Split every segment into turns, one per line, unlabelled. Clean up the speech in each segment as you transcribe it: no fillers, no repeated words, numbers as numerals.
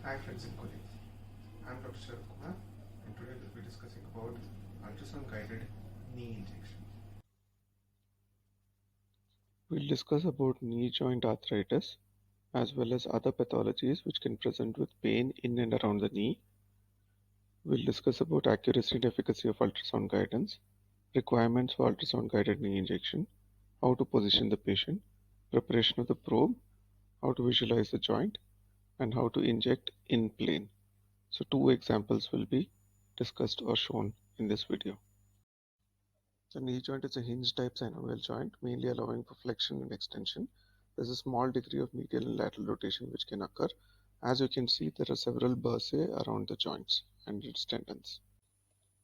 Hi friends and colleagues, I am Dr. Sharad Kumar and today we'll be discussing about ultrasound guided knee injection.
We'll discuss about knee joint arthritis as well as other pathologies which can present with pain in and around the knee. We'll discuss about accuracy and efficacy of ultrasound guidance, requirements for ultrasound guided knee injection, how to position the patient, preparation of the probe, how to visualize the joint, and how to inject in plane. So two examples will be discussed or shown in this video. The knee joint is a hinge-type synovial joint, mainly allowing for flexion and extension. There's a small degree of medial and lateral rotation which can occur. As you can see, there are several bursae around the joints and its tendons.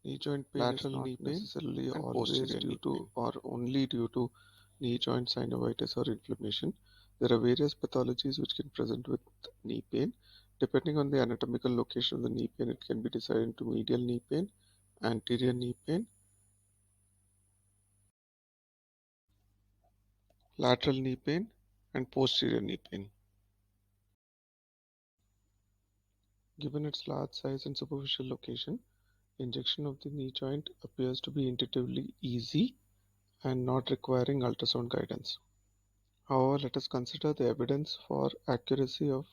Knee joint pain is not necessarily always due to or only due to knee joint synovitis or inflammation. There are various pathologies which can present with knee pain. Depending on the anatomical location of the knee pain, it can be divided into medial knee pain, anterior knee pain, lateral knee pain, and posterior knee pain. Given its large size and superficial location, injection of the knee joint appears to be intuitively easy and not requiring ultrasound guidance. However, let us consider the evidence for accuracy of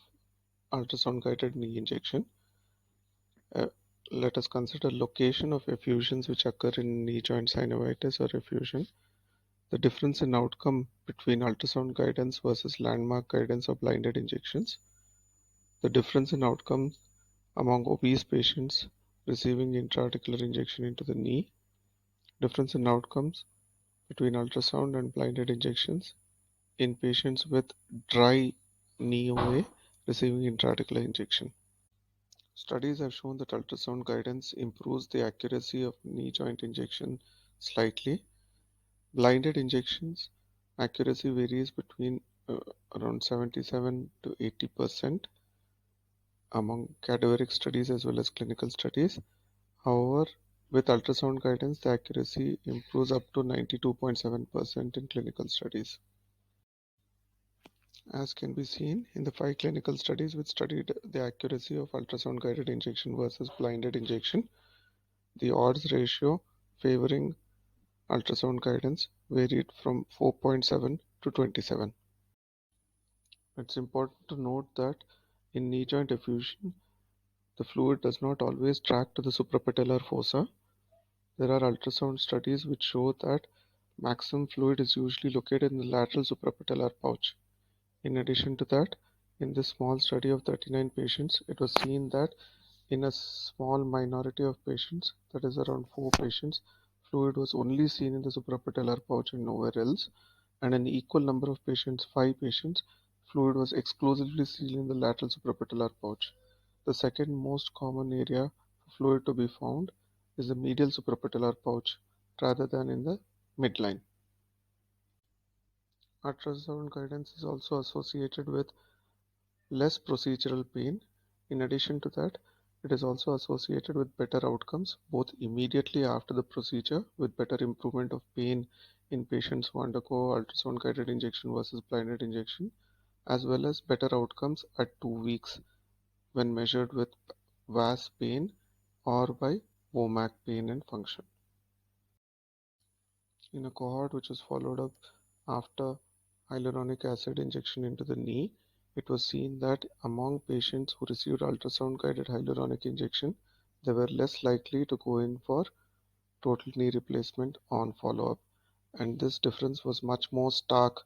ultrasound guided knee injection. Uh, Let us consider location of effusions which occur in knee joint synovitis or effusion, the difference in outcome between ultrasound guidance versus landmark guidance or blinded injections, the difference in outcomes among obese patients receiving intra-articular injection into the knee, difference in outcomes between ultrasound and blinded injections in patients with dry knee OA receiving intra-articular injection. Studies have shown that ultrasound guidance improves the accuracy of knee joint injection slightly. Blinded injections accuracy varies between around 77 to 80% among cadaveric studies as well as clinical studies. However, with ultrasound guidance, the accuracy improves up to 92.7% in clinical studies. As can be seen in the 5 clinical studies which studied the accuracy of ultrasound guided injection versus blinded injection, the odds ratio favoring ultrasound guidance varied from 4.7 to 27. It's important to note that in knee joint effusion, the fluid does not always track to the suprapatellar fossa. There are ultrasound studies which show that maximum fluid is usually located in the lateral suprapatellar pouch. In addition to that, in this small study of 39 patients, it was seen that in a small minority of patients, that is around 4 patients, fluid was only seen in the suprapatellar pouch and nowhere else, and an equal number of patients, 5 patients, fluid was exclusively seen in the lateral suprapatellar pouch. The second most common area for fluid to be found is the medial suprapatellar pouch rather than in the midline. Ultrasound guidance is also associated with less procedural pain. In addition to that, it is also associated with better outcomes both immediately after the procedure with better improvement of pain in patients who undergo ultrasound guided injection versus blinded injection, as well as better outcomes at 2 weeks when measured with VAS pain or by WOMAC pain and function. In a cohort which was followed up after hyaluronic acid injection into the knee, it was seen that among patients who received ultrasound-guided hyaluronic injection, they were less likely to go in for total knee replacement on follow-up, and this difference was much more stark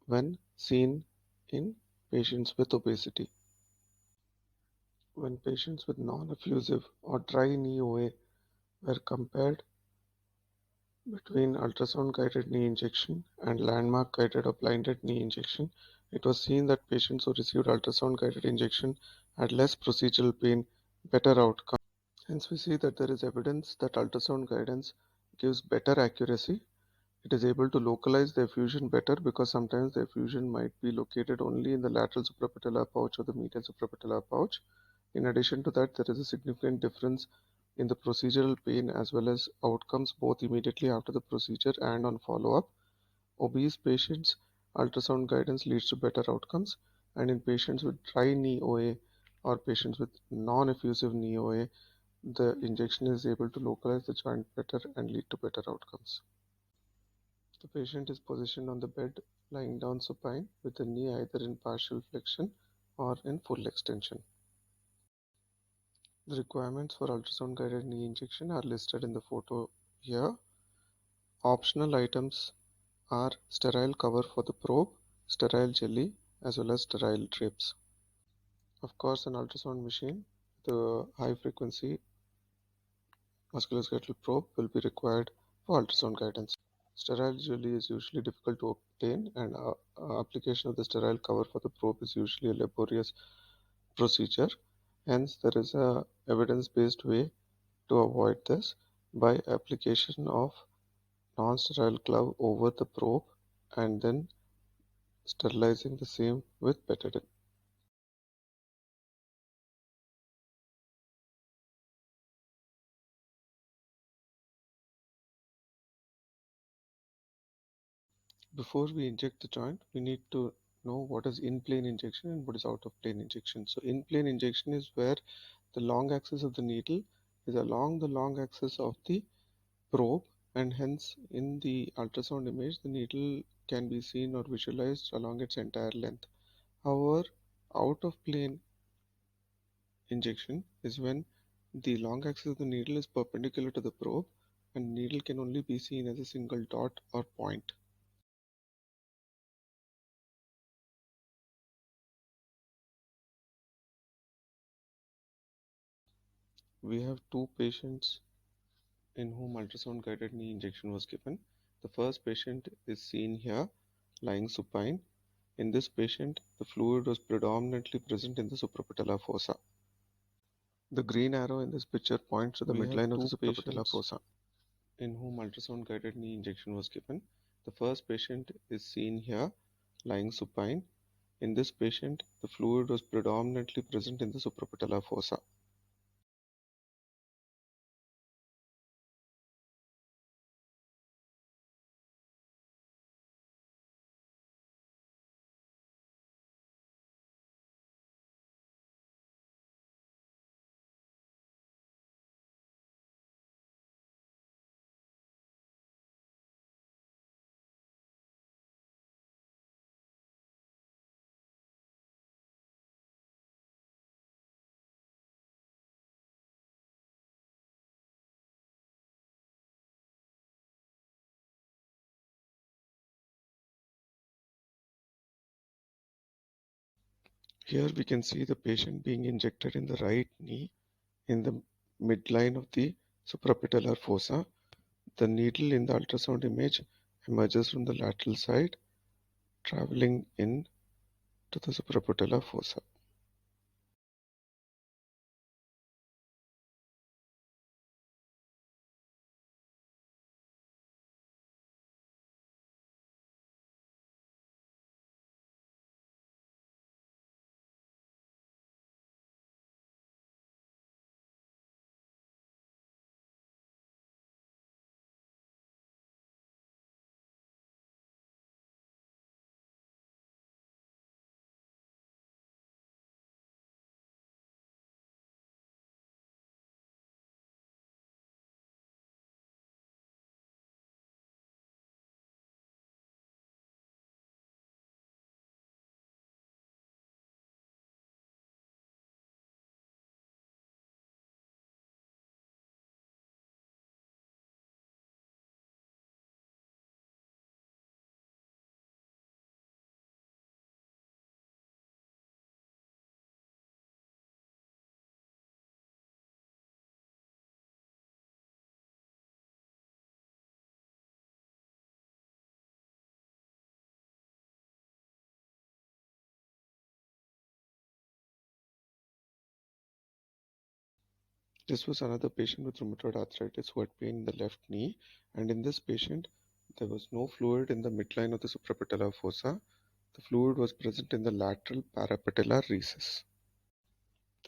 when seen in patients with obesity. When patients with non-effusive or dry knee OA were compared between ultrasound-guided knee injection and landmark-guided or blinded knee injection, it was seen that patients who received ultrasound-guided injection had less procedural pain, better outcome. Hence, we see that there is evidence that ultrasound guidance gives better accuracy. It is able to localize the effusion better because sometimes the effusion might be located only in the lateral suprapatellar pouch or the medial suprapatellar pouch. In addition to that, there is a significant difference in the procedural pain as well as outcomes both immediately after the procedure and on follow-up. Obese patients, ultrasound guidance leads to better outcomes, and in patients with dry knee OA, or patients with non-effusive knee OA, the injection is able to localize the joint better and lead to better outcomes. The patient is positioned on the bed, lying down supine, with the knee either in partial flexion or in full extension. The requirements for ultrasound guided knee injection are listed in the photo here. Optional items are sterile cover for the probe, sterile jelly, as well as sterile drapes. Of course, an ultrasound machine, the high frequency musculoskeletal probe will be required for ultrasound guidance. Sterile jelly is usually difficult to obtain, and application of the sterile cover for the probe is usually a laborious procedure. Hence, there is a evidence-based way to avoid this by application of non-sterile glove over the probe and then sterilizing the same with betadine. Before we inject the joint, we need to know what is in-plane injection and what is out-of-plane injection. So in-plane injection is where the long axis of the needle is along the long axis of the probe, and hence in the ultrasound image the needle can be seen or visualized along its entire length. However, out-of-plane injection is when the long axis of the needle is perpendicular to the probe and needle can only be seen as a single dot or point. We have two patients in whom ultrasound guided knee injection was given. The first patient is seen here lying supine. In this patient, the fluid was predominantly present in the suprapatellar fossa. The green arrow in this picture points to the midline of the suprapatellar fossa in whom ultrasound guided knee injection was given. The first patient is seen here lying supine. In this patient, the fluid was predominantly present in the suprapatellar fossa. Here we can see the patient being injected in the right knee in the midline of the suprapatellar fossa. The needle in the ultrasound image emerges from the lateral side, traveling in to the suprapatellar fossa. This was another patient with rheumatoid arthritis who had pain in the left knee, and in this patient, there was no fluid in the midline of the suprapatellar fossa. The fluid was present in the lateral parapatellar recess.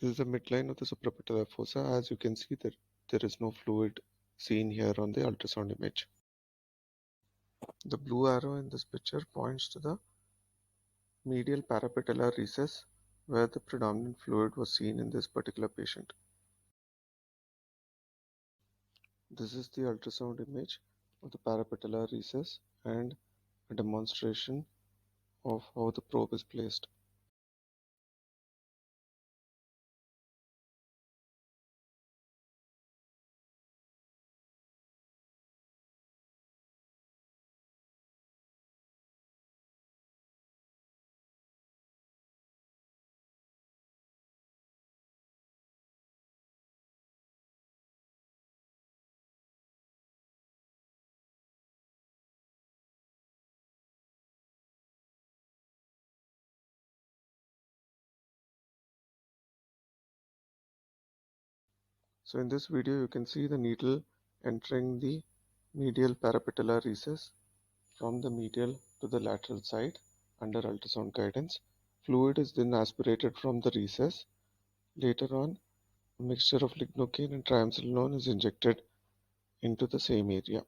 This is the midline of the suprapatellar fossa. As you can see, that there is no fluid seen here on the ultrasound image. The blue arrow in this picture points to the medial parapatellar recess where the predominant fluid was seen in this particular patient. This is the ultrasound image of the parapatellar recess and a demonstration of how the probe is placed. So in this video you can see the needle entering the medial parapatellar recess from the medial to the lateral side under ultrasound guidance. Fluid is then aspirated from the recess. Later on, a mixture of lignocaine and triamcinolone is injected into the same area.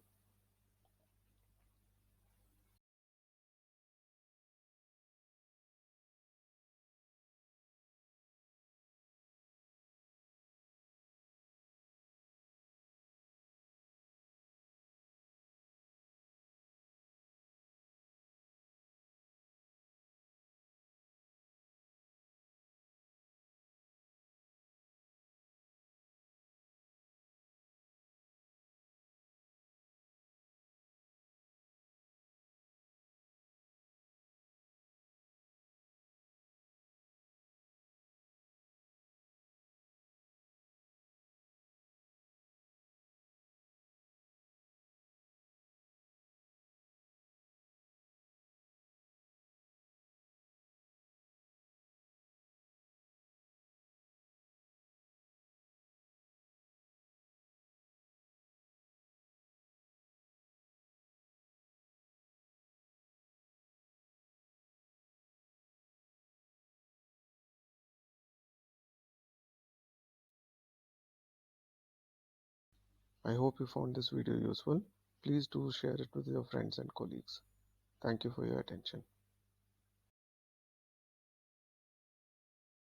I hope you found this video useful. Please do share it with your friends and colleagues. Thank you for your attention.